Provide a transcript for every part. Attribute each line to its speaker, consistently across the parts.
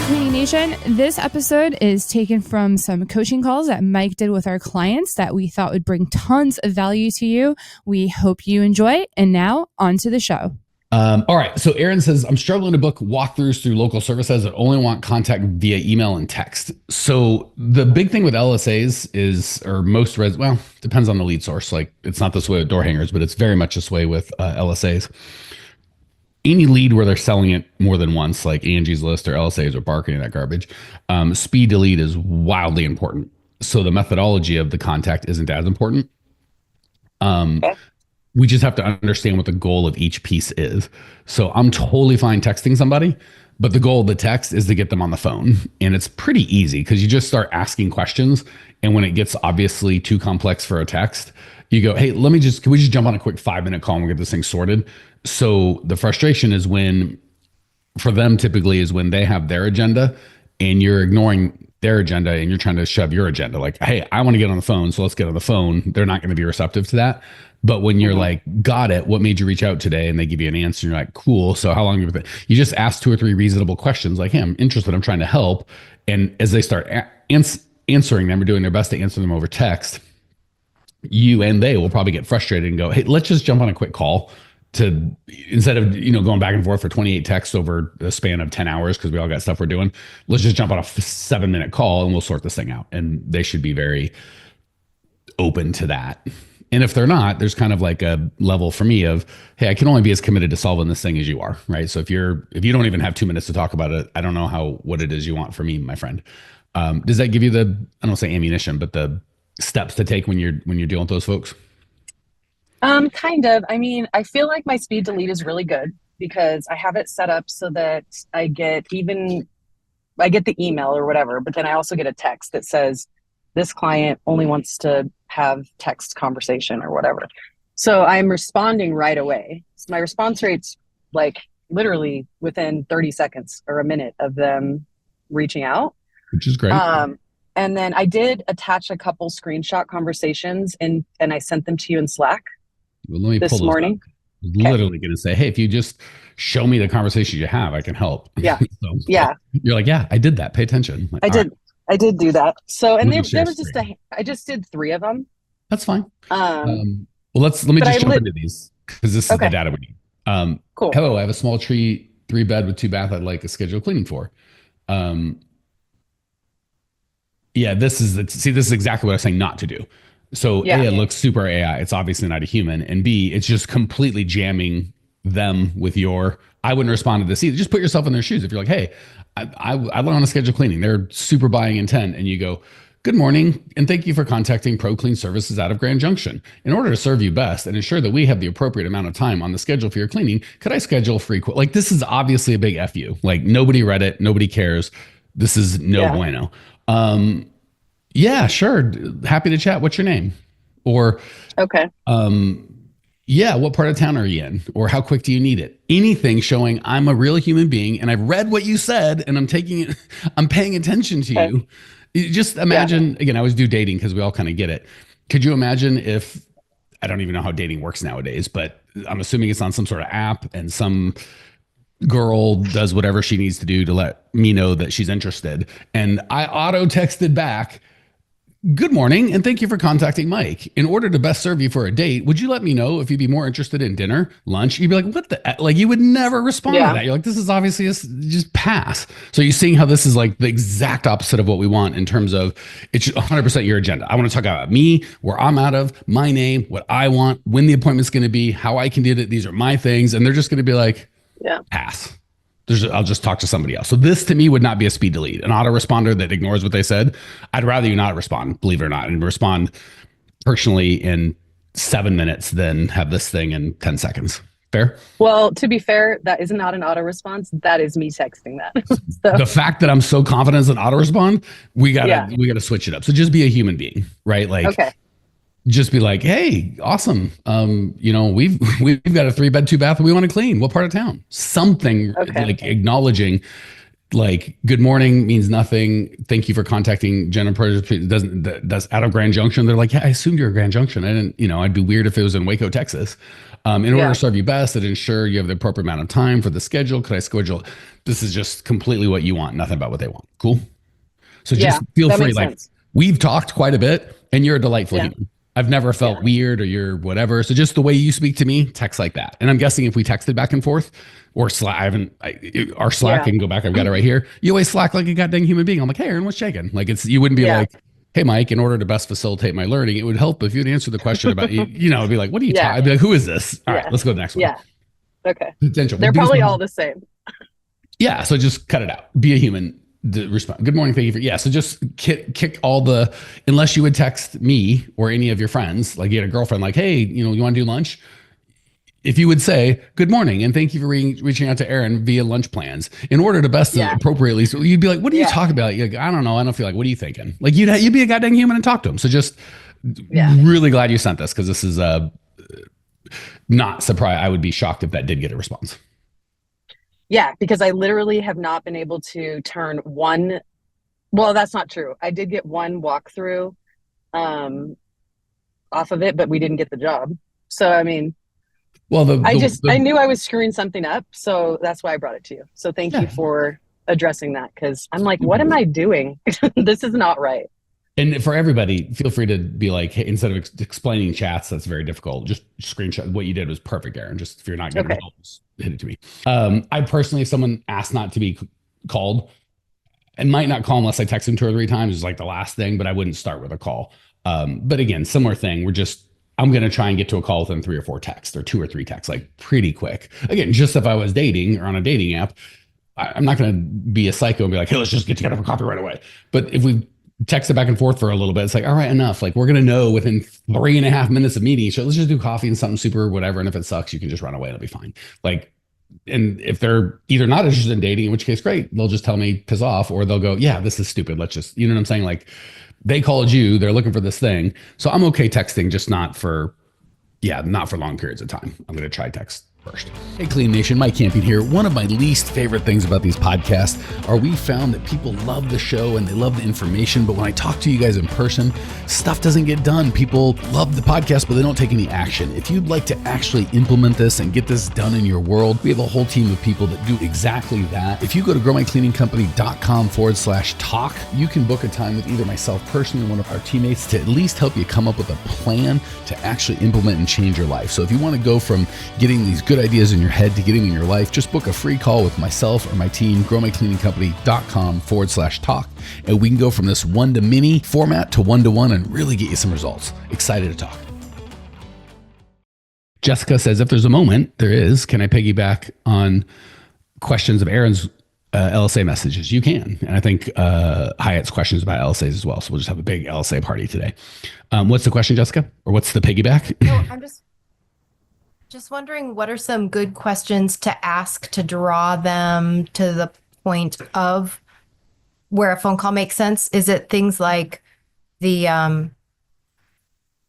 Speaker 1: Cleaning Nation, this episode is taken from some coaching calls that Mike did with our clients that we thought would bring tons of value to you. We hope you enjoy. And now on to the show.
Speaker 2: All right. So Aaron says, I'm struggling to book walkthroughs through local services that only want contact via email and text. So the big thing with LSAs is, or most well, depends on the lead source. Like it's not this way with door hangers, but it's very much this way with LSAs. Any lead where they're selling it more than once, like Angie's List or LSAs or Bark, any of that garbage, speed to lead is wildly important. So the methodology of the contact isn't as important. We just have to understand what the goal of each piece is. So I'm totally fine texting somebody, but the goal of the text is to get them on the phone. And it's pretty easy because you just start asking questions. And when it gets obviously too complex for a text, you go, hey, can we just jump on a quick 5-minute call and we'll get this thing sorted? So the frustration is for them typically is when they have their agenda and you're ignoring their agenda and you're trying to shove your agenda. Like, hey, I want to get on the phone, so let's get on the phone. They're not going to be receptive to that. But when you're like, got it, what made you reach out today? And they give you an answer, and you're like, cool. So how long have you been? You just ask 2 or 3 reasonable questions like, hey, I'm interested. I'm trying to help. And as they start answering them or doing their best to answer them over text, you and they will probably get frustrated and go, hey, let's just jump on a quick call instead of, going back and forth for 28 texts over the span of 10 hours, because we all got stuff we're doing. Let's just jump on a 7-minute call and we'll sort this thing out. And they should be very open to that. And if they're not, there's kind of like a level for me of, hey, I can only be as committed to solving this thing as you are, right? So if you don't even have 2 minutes to talk about it, I don't know what it is you want from me, my friend. Does that give you I don't want to say ammunition, but the steps to take when you're dealing with those folks?
Speaker 3: Kind of. I mean, I feel like my speed to lead is really good because I have it set up so that I get the email or whatever, but then I also get a text that says this client only wants to have text conversation or whatever. So I'm responding right away. So my response rate's like literally within 30 seconds or a minute of them reaching out.
Speaker 2: Which is great.
Speaker 3: And then I did attach a couple screenshot conversations and I sent them to you in Slack.
Speaker 2: Well, let me
Speaker 3: this
Speaker 2: pull
Speaker 3: morning.
Speaker 2: Literally going to say, hey, if you just show me the conversations you have, I can help.
Speaker 3: Yeah.
Speaker 2: So,
Speaker 3: yeah.
Speaker 2: You're like, yeah, I did that. Pay attention. Like,
Speaker 3: I did do that. So, and there was I just did 3 of them.
Speaker 2: That's fine. Well, let me just jump into these because this is the data we need.
Speaker 3: Cool.
Speaker 2: Hello, I have a small 3-bed with 2 bath I'd like a scheduled cleaning for. Yeah, this is exactly what I was saying not to do. So A, it looks super AI. It's obviously not a human. And B, it's just completely jamming them with I wouldn't respond to this either. Just put yourself in their shoes. If you're like, hey, I want to schedule cleaning. They're super buying intent. And you go, good morning. And thank you for contacting Pro Clean Services out of Grand Junction. In order to serve you best and ensure that we have the appropriate amount of time on the schedule for your cleaning, could I schedule free quote? Like this is obviously a big FU. Like nobody read it. Nobody cares. This is no bueno. Yeah, sure. Happy to chat. What's your name? Or,
Speaker 3: okay.
Speaker 2: Yeah, what part of town are you in? Or how quick do you need it? Anything showing I'm a real human being and I've read what you said and I'm paying attention to you. Just imagine, again, I always do dating because we all kind of get it. Could you imagine if, I don't even know how dating works nowadays, but I'm assuming it's on some sort of app and some girl does whatever she needs to do to let me know that she's interested. And I auto texted back, good morning, and thank you for contacting Mike. In order to best serve you for a date, would you let me know if you'd be more interested in dinner, lunch? You'd be like, what the, like you would never respond to that. You're like, this is obviously just pass. So you're seeing how this is like the exact opposite of what we want in terms of it's 100% your agenda. I want to talk about me, where I'm out of, my name, what I want, when the appointment's going to be, how I can do it. These are my things. And they're just going to be like, pass. I'll just talk to somebody else. So this to me would not be a speed delete. An autoresponder that ignores what they said, I'd rather you not respond, believe it or not, and respond personally in 7 minutes than have this thing in 10 seconds. Fair?
Speaker 3: Well, to be fair, that is not an auto response. That is me texting that. So.
Speaker 2: The fact that I'm so confident it's an auto respond, we gotta switch it up. So just be a human being, right? Like, just be like, hey, awesome. We've got a 3-bed, 2-bath we want to clean. What part of town? Something like acknowledging like good morning means nothing. Thank you for contacting Jennifer. Does out of Grand Junction. They're like, yeah, I assumed you're Grand Junction. I didn't, I'd be weird if it was in Waco, Texas. In order to serve you best and ensure you have the appropriate amount of time for the schedule, could I schedule? This is just completely what you want, nothing about what they want. Cool. So just feel free. Like we've talked quite a bit and you're a delightful human. I've never felt weird or you're whatever. So just the way you speak to me, text like that. And I'm guessing if we texted back and forth or Slack, our Slack, I can go back. I've got it right here. You always Slack like a goddamn human being. I'm like, hey, Aaron, what's shaking? Like you wouldn't be like, hey, Mike, in order to best facilitate my learning, it would help if you'd answer the question about, it'd be like, what are you talking? I'd be like, who is this? All right, let's go to the next one.
Speaker 3: Yeah. Okay.
Speaker 2: Potential.
Speaker 3: They're probably all the same.
Speaker 2: Yeah. So just cut it out. Be a human. Respond. Good morning. Thank you for, so just kick all the, unless you would text me or any of your friends, like you had a girlfriend, like, hey, you want to do lunch? If you would say good morning and thank you for reaching out to Aaron via lunch plans in order to best appropriately. So you'd be like, what are you talking about? You're like, I don't know. I don't feel like, what are you thinking? Like you'd be a goddamn human and talk to him. So just really glad you sent this. Cause this is not surprised. I would be shocked if that did get a response.
Speaker 3: Yeah. Because I literally have not been able to turn one. Well, that's not true. I did get one walkthrough off of it, but we didn't get the job. So, I mean, well, I knew I was screwing something up, so that's why I brought it to you. So thank you for addressing that, because I'm like, what am I doing? This is not right.
Speaker 2: And for everybody, feel free to be like, hey, instead of explaining chats, that's very difficult. Just screenshot. What you did was perfect, Aaron. Just if you're not getting results, hit it to me. I personally, if someone asked not to be called, I might not call unless I text them 2 or 3 times. It's like the last thing, but I wouldn't start with a call. But again, similar thing. I'm going to try and get to a call within 3 or 4 texts or 2 or 3 texts, like pretty quick. Again, just if I was dating or on a dating app, I'm not going to be a psycho and be like, hey, let's just get together for coffee right away. But if we text it back and forth for a little bit, it's like, all right, enough. Like we're going to know within 3.5 minutes of meeting each other. Let's just do coffee and something super whatever. And if it sucks, you can just run away. It'll be fine. Like, and if they're either not interested in dating, in which case, great, they'll just tell me piss off, or they'll go, yeah, this is stupid. Let's just, you know what I'm saying? Like they called you, they're looking for this thing. So I'm okay texting, just not for long periods of time. I'm going to try text first. Hey, Clean Nation, Mike Campion here. One of my least favorite things about these podcasts are we found that people love the show and they love the information, but when I talk to you guys in person, stuff doesn't get done. People love the podcast, but they don't take any action. If you'd like to actually implement this and get this done in your world, we have a whole team of people that do exactly that. If you go to growmycleaningcompany.com/talk, you can book a time with either myself personally or one of our teammates to at least help you come up with a plan to actually implement and change your life. So if you want to go from getting these good ideas in your head to getting in your life, just book a free call with myself or my team, growmycleaningcompany.com/talk. And we can go from this one-to-many format to one-to-one and really get you some results. Excited to talk. Jessica says, if there's a moment, there is, can I piggyback on questions of Aaron's LSA messages? You can. And I think Hyatt's questions about LSAs as well. So we'll just have a big LSA party today. What's the question, Jessica? Or what's the piggyback?
Speaker 4: No, I'm just wondering, what are some good questions to ask to draw them to the point of where a phone call makes sense? Is it things like the,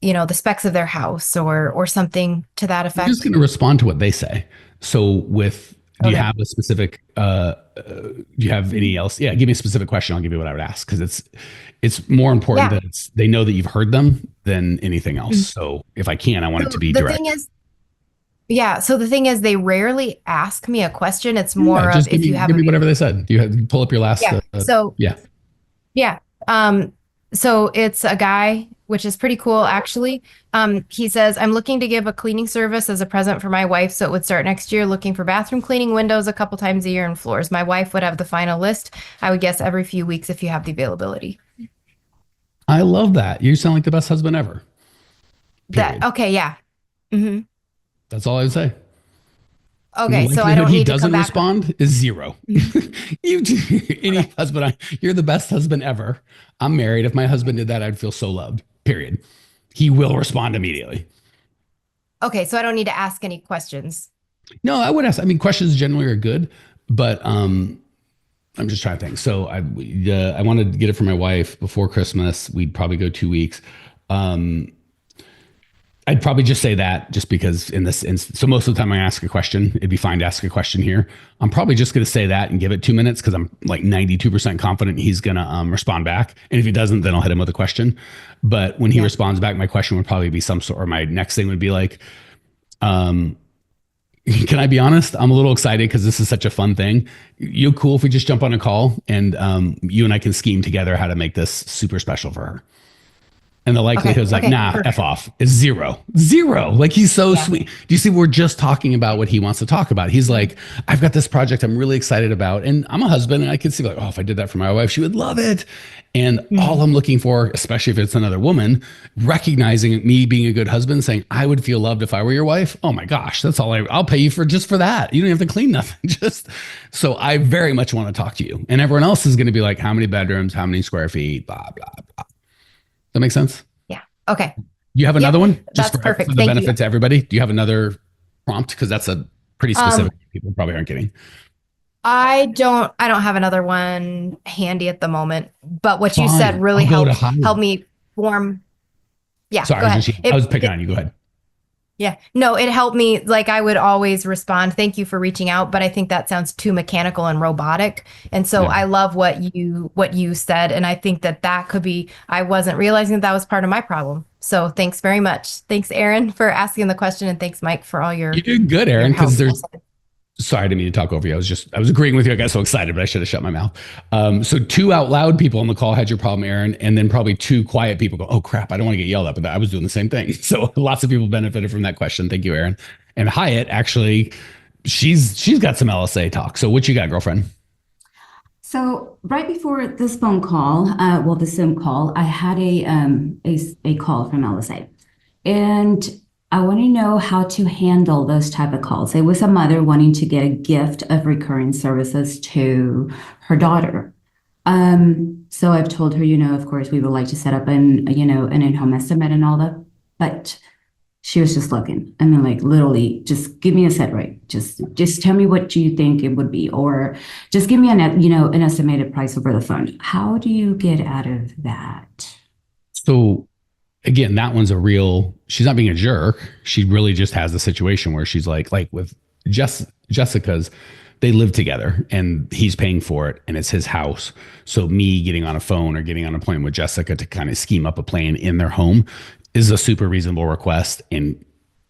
Speaker 4: the specs of their house or something to that effect?
Speaker 2: I'm just going to respond to what they say. So do you have a specific, do you have any else? Yeah, give me a specific question. I'll give you what I would ask. Cause it's more important that they know that you've heard them than anything else. Mm-hmm. So if I can, I want it to be direct.
Speaker 4: So the thing is, they rarely ask me a question. It's more of if you have
Speaker 2: give me whatever they said. You pull up your last.
Speaker 4: So it's a guy, which is pretty cool, actually. He says, I'm looking to give a cleaning service as a present for my wife. So it would start next year, looking for bathroom cleaning, windows a couple times a year, and floors. My wife would have the final list. I would guess every few weeks if you have the availability.
Speaker 2: I love that. You sound like the best husband ever.
Speaker 4: Okay. Yeah. Mm-hmm.
Speaker 2: That's all I would say.
Speaker 4: Okay, so I don't need to come back.
Speaker 2: He doesn't respond is 0. Any husband, you're the best husband ever. I'm married. If my husband did that, I'd feel so loved. Period. He will respond immediately.
Speaker 4: Okay, so I don't need to ask any questions.
Speaker 2: No, I would ask. I mean, questions generally are good, but I'm just trying to think. So I wanted to get it for my wife before Christmas. We'd probably go 2 weeks. I'd probably just say that just because in this instance, so most of the time I ask a question, it'd be fine to ask a question here. I'm probably just going to say that and give it 2 minutes because I'm like 92% confident he's going to respond back. And if he doesn't, then I'll hit him with a question. But when he responds back, my question would probably be some sort, or my next thing would be like, can I be honest? I'm a little excited because this is such a fun thing. You cool if we just jump on a call and you and I can scheme together how to make this super special for her? And the likelihood is like, nah, perfect. F off is zero. Like he's so sweet. Do you see? We're just talking about what he wants to talk about. He's like, I've got this project I'm really excited about. And I'm a husband and I can see like, oh, if I did that for my wife, she would love it. And all I'm looking for, especially if it's another woman, recognizing me being a good husband, saying, I would feel loved if I were your wife. Oh my gosh, that's all I'll pay you for just for that. You don't have to clean nothing. So I very much want to talk to you. And everyone else is going to be like, how many bedrooms, how many square feet, blah, blah, blah. That make sense?
Speaker 4: Yeah. Okay.
Speaker 2: You have another one?
Speaker 4: Just that's perfect.
Speaker 2: For the benefit to everybody. Do you have another prompt? Because that's a pretty specific. People probably aren't getting.
Speaker 4: I don't have another one handy at the moment, but what you said really helped me form. Yeah.
Speaker 2: Sorry,
Speaker 4: go ahead.
Speaker 2: I was picking on you. Go ahead.
Speaker 4: Yeah, no, it helped me. Like I would always respond, thank you for reaching out. But I think that sounds too mechanical and robotic. And so I love what you said. And I think that could be, I wasn't realizing that was part of my problem. So thanks very much. Thanks, Aaron, for asking the question. And thanks, Mike, for all your.
Speaker 2: You did good, Aaron, because sorry, I didn't mean to talk over you. I was agreeing with you. I got so excited, but I should have shut my mouth. So 2 out loud people on the call had your problem, Aaron, and then probably 2 quiet people go, oh crap, I don't want to get yelled at, but I was doing the same thing. So lots of people benefited from that question. Thank you, Aaron. And Hyatt, actually, she's got some LSA talk. So what you got, girlfriend?
Speaker 5: So right before this phone call, the Zoom call, I had a call from LSA, and I want to know how to handle those type of calls. It was a mother wanting to get a gift of recurring services to her daughter. So I've told her, of course, we would like to set up an in-home estimate and all that, but she was just looking. I mean, like literally, just give me a set rate. Just tell me what you think it would be, or just give me an estimated price over the phone. How do you get out of that?
Speaker 2: So again, that one's she's not being a jerk. She really just has the situation where she's like with Jessica's, they live together and he's paying for it and it's his house. So me getting on a phone or getting on an appointment with Jessica to kind of scheme up a plan in their home is a super reasonable request. And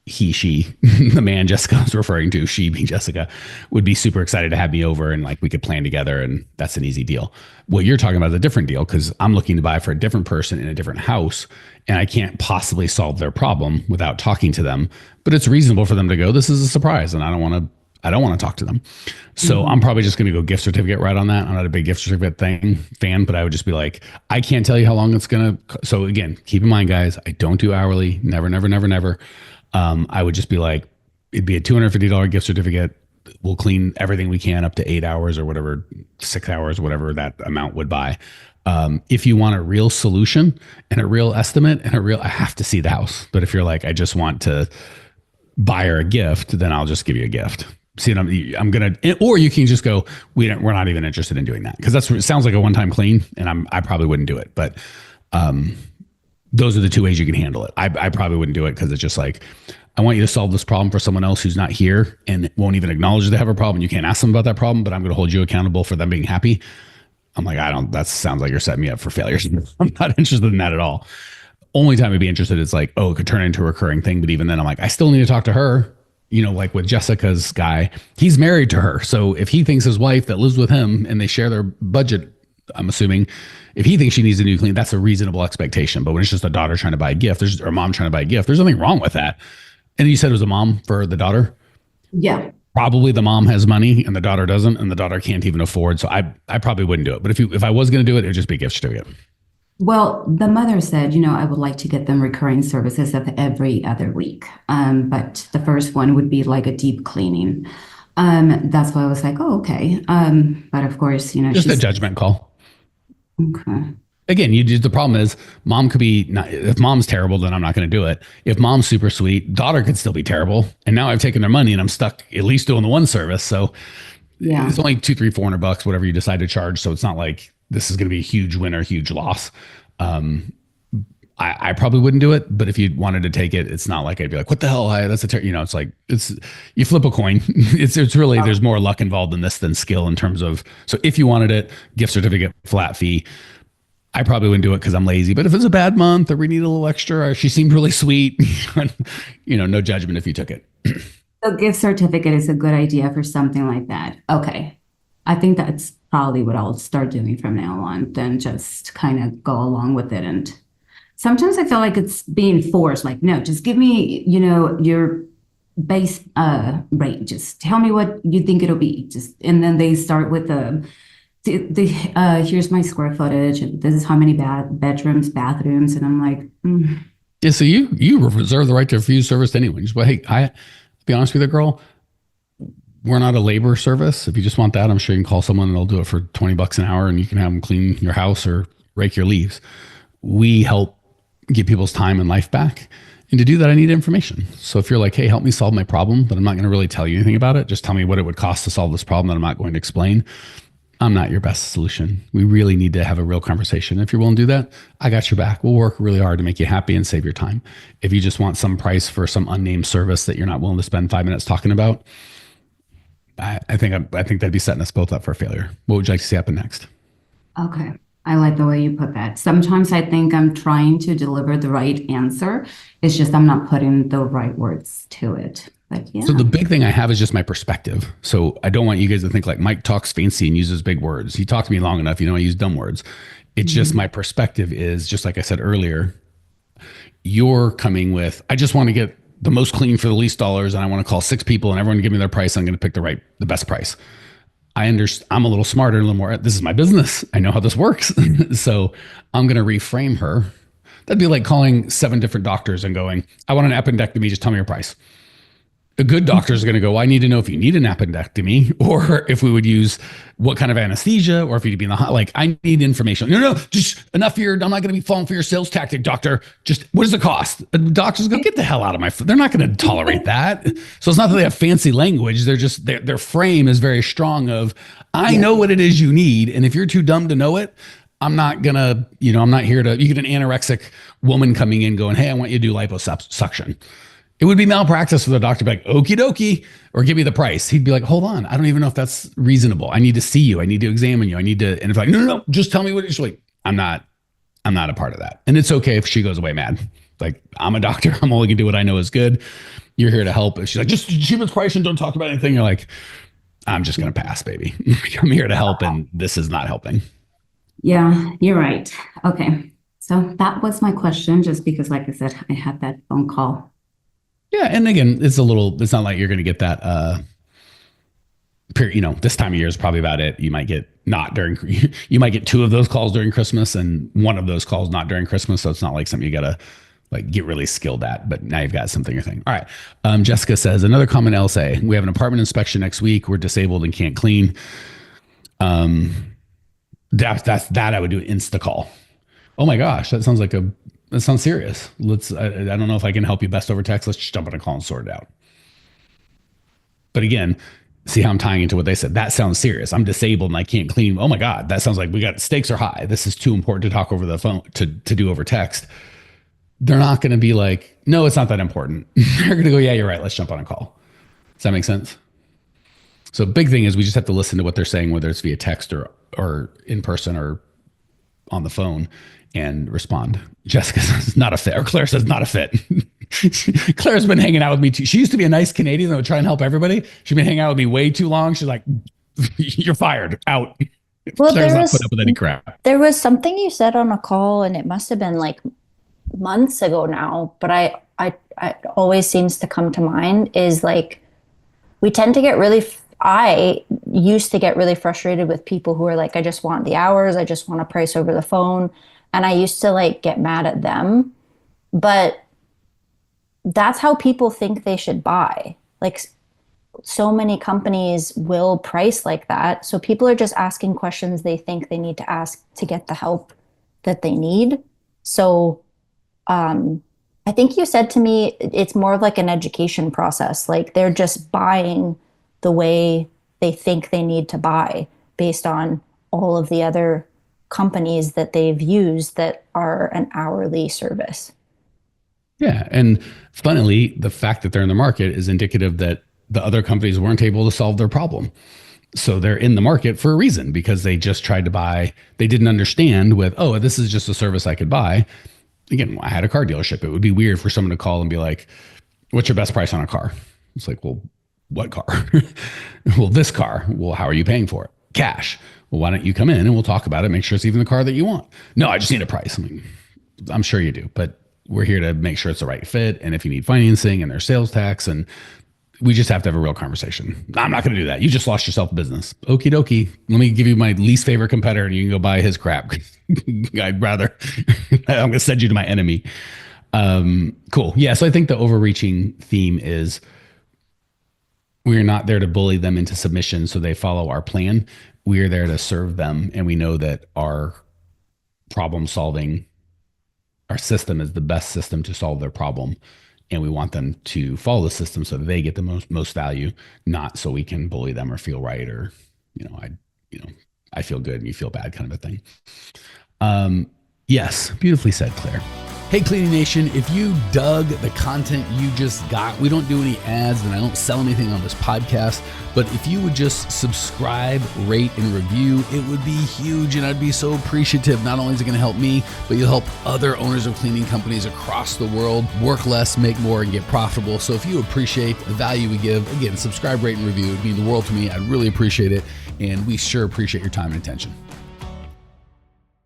Speaker 2: she, the man Jessica was referring to, she being Jessica, would be super excited to have me over and like we could plan together, and that's an easy deal. What you're talking about is a different deal because I'm looking to buy for a different person in a different house, and I can't possibly solve their problem without talking to them. But it's reasonable for them to go, this is a surprise, and I don't want to talk to them. So I'm probably just going to go gift certificate right on that. I'm not a big gift certificate fan, but I would just be like, I can't tell you how long it's going to. So again, keep in mind, guys, I don't do hourly. Never. I would just be like, it'd be a $250 gift certificate. We'll clean everything we can up to 8 hours or whatever, 6 hours, whatever that amount would buy. If you want a real solution and a real estimate and I have to see the house. But if you're like, I just want to buy her a gift, then I'll just give you a gift. See, I'm going to, or you can just go, we're not even interested in doing that. Cause it sounds like a one-time clean and I probably wouldn't do it. But, those are the 2 ways you can handle it. I probably wouldn't do it because it's just like, I want you to solve this problem for someone else who's not here and won't even acknowledge they have a problem. You can't ask them about that problem, but I'm going to hold you accountable for them being happy. I'm like, that sounds like you're setting me up for failure. I'm not interested in that at all. Only time I'd be interested is like, oh, it could turn into a recurring thing. But even then I'm like, I still need to talk to her. Like with Jessica's guy, he's married to her. So if he thinks his wife that lives with him and they share their budget, I'm assuming if he thinks she needs a new clean, that's a reasonable expectation. But when it's just a daughter trying to buy a gift, or a mom trying to buy a gift, there's nothing wrong with that. And you said it was a mom for the daughter?
Speaker 5: Yeah.
Speaker 2: Probably the mom has money and the daughter doesn't, and the daughter can't even afford. So I probably wouldn't do it. But if I was going to do it, it would just be a gift certificate.
Speaker 5: Well, the mother said, I would like to get them recurring services of every other week. But the first one would be like a deep cleaning. That's why I was like, oh, okay. But of course,
Speaker 2: just a judgment call.
Speaker 5: Okay.
Speaker 2: Again, the problem is mom could be if mom's terrible, then I'm not going to do it. If mom's super sweet, daughter could still be terrible. And now I've taken their money and I'm stuck at least doing the one service. So it's only $200, $300, $400, whatever you decide to charge. So it's not like this is going to be a huge win or huge loss. I'm I probably wouldn't do it, but if you wanted to take it, it's not like I'd be like, what the hell? That's it's like, you flip a coin. It's really, there's more luck involved in this than skill in terms of, so if you wanted it, gift certificate, flat fee, I probably wouldn't do it because I'm lazy. But if it's a bad month or we need a little extra, or she seemed really sweet, no judgment if you took it.
Speaker 5: A gift certificate is a good idea for something like that. Okay. I think that's probably what I'll start doing from now on, then just kind of go along with it. And sometimes I feel like it's being forced, like, no, just give me, your base rate. Just tell me what you think it'll be. And then they start with here's my square footage, and this is how many bedrooms, bathrooms, and I'm like,
Speaker 2: Yeah, so you reserve the right to refuse service to anyone. Just, well, hey, I'll be honest with you, girl, we're not a labor service. If you just want that, I'm sure you can call someone and they'll do it for $20 an hour, and you can have them clean your house or rake your leaves. We help get people's time and life back. And to do that, I need information. So if you're like, hey, help me solve my problem, but I'm not going to really tell you anything about it, just tell me what it would cost to solve this problem that I'm not going to explain, I'm not your best solution. We really need to have a real conversation. If you're willing to do that, I got your back. We'll work really hard to make you happy and save your time. If you just want some price for some unnamed service that you're not willing to spend 5 minutes talking about, I think that'd be setting us both up for failure. What would you like to see happen next?
Speaker 5: okay. I like the way you put that. Sometimes I think I'm trying to deliver the right answer. It's just I'm not putting the right words to it. But yeah.
Speaker 2: So the big thing I have is just my perspective. So I don't want you guys to think like Mike talks fancy and uses big words. He talked to me long enough. I use dumb words. It's just my perspective is just like I said earlier, you're coming with, I just want to get the most clean for the least dollars. And I want to call 6 people and everyone to give me their price. I'm going to pick the best price. I'm a little smarter, a little more, this is my business. I know how this works. So I'm going to reframe her. That'd be like calling 7 different doctors and going, I want an appendectomy. Just tell me your price. A good doctor is going to go, well, I need to know if you need an appendectomy or if we would use what kind of anesthesia or if you'd be in the hot, like I need information. No, just enough here. I'm not going to be falling for your sales tactic, doctor. Just what does it cost? The doctors go, get the hell out of my, they're not going to tolerate that. So it's not that they have fancy language. They're just, their frame is very strong of, I know what it is you need. And if you're too dumb to know it, I'm not gonna, I'm not here to, you get an anorexic woman coming in going, hey, I want you to do liposuction. It would be malpractice for the doctor to be like, okie dokie, or give me the price. He'd be like, hold on. I don't even know if that's reasonable. I need to see you. I need to examine you. And if like, no, just tell me what it's like. I'm not a part of that. And it's okay if she goes away mad. Like, I'm a doctor. I'm only gonna do what I know is good. You're here to help. If she's like, just cheap as price and don't talk about anything. You're like, I'm just going to pass, baby. I'm here to help. And this is not helping.
Speaker 5: Yeah, you're right. Okay. So that was my question, just because, like I said, I had that phone call.
Speaker 2: Yeah, and again, it's not like you're going to get that, this time of year is probably about it. You might get 2 of those calls during Christmas and 1 of those calls not during Christmas. So it's not like something you got to like get really skilled at, but now you've got something you're thinking. All right. Jessica says, another common LSA. We have an apartment inspection next week. We're disabled and can't clean. That I would do insta call. Oh my gosh, that sounds serious. I don't know if I can help you best over text. Let's just jump on a call and sort it out. But again, see how I'm tying into what they said. That sounds serious. I'm disabled and I can't clean. Oh my God, that sounds like stakes are high. This is too important to talk over the phone, to do over text. They're not going to be like, no, it's not that important. They're going to go, yeah, you're right. Let's jump on a call. Does that make sense? So big thing is we just have to listen to what they're saying, whether it's via text or in person or on the phone, and respond. Jessica says not a fit, or Claire says not a fit. Claire's been hanging out with me too. She used to be a nice Canadian that would try and help everybody. She's been hanging out with me way too long. She's like, you're fired, out.
Speaker 6: Well,
Speaker 2: Claire's not put up with any crap.
Speaker 6: There was something you said on a call, and it must have been like months ago now, but I always seems to come to mind is like, we tend to get I used to get really frustrated with people who are like, I just want the hours. I just want a price over the phone. And I used to like get mad at them, but that's how people think they should buy. Like so many companies will price like that. So people are just asking questions they think they need to ask to get the help that they need. So I think you said to me, it's more of like an education process. Like they're just buying the way they think they need to buy based on all of the other companies that they've used that are an hourly service.
Speaker 2: Yeah. And funnily, the fact that they're in the market is indicative that the other companies weren't able to solve their problem. So they're in the market for a reason, because they just tried to buy. They didn't understand with, oh, this is just a service I could buy. Again, I had a car dealership. It would be weird for someone to call and be like, what's your best price on a car? It's like, well, what car? Well, this car. Well, how are you paying for it? Cash. Well, why don't you come in and we'll talk about it, make sure it's even the car that you want. No, I just need a price. I mean, I'm sure you do, but we're here to make sure it's the right fit. And if you need financing and there's sales tax, and we just have to have a real conversation. I'm not going to do that. You just lost yourself business. Okie dokie. Let me give you my least favorite competitor and you can go buy his crap. I'd rather, I'm going to send you to my enemy. Cool. Yeah. So I think the overreaching theme is we're not there to bully them into submission so they follow our plan. We are there to serve them. And we know that our problem solving, our system is the best system to solve their problem. And we want them to follow the system so that they get the most value, not so we can bully them or feel right, or, I feel good and you feel bad kind of a thing. Yes. Beautifully said, Claire. Hey, Cleaning Nation, if you dug the content you just got, we don't do any ads and I don't sell anything on this podcast, but if you would just subscribe, rate, and review, it would be huge and I'd be so appreciative. Not only is it going to help me, but you'll help other owners of cleaning companies across the world work less, make more, and get profitable. So if you appreciate the value we give, again, subscribe, rate, and review. It would mean the world to me. I'd really appreciate it. And we sure appreciate your time and attention.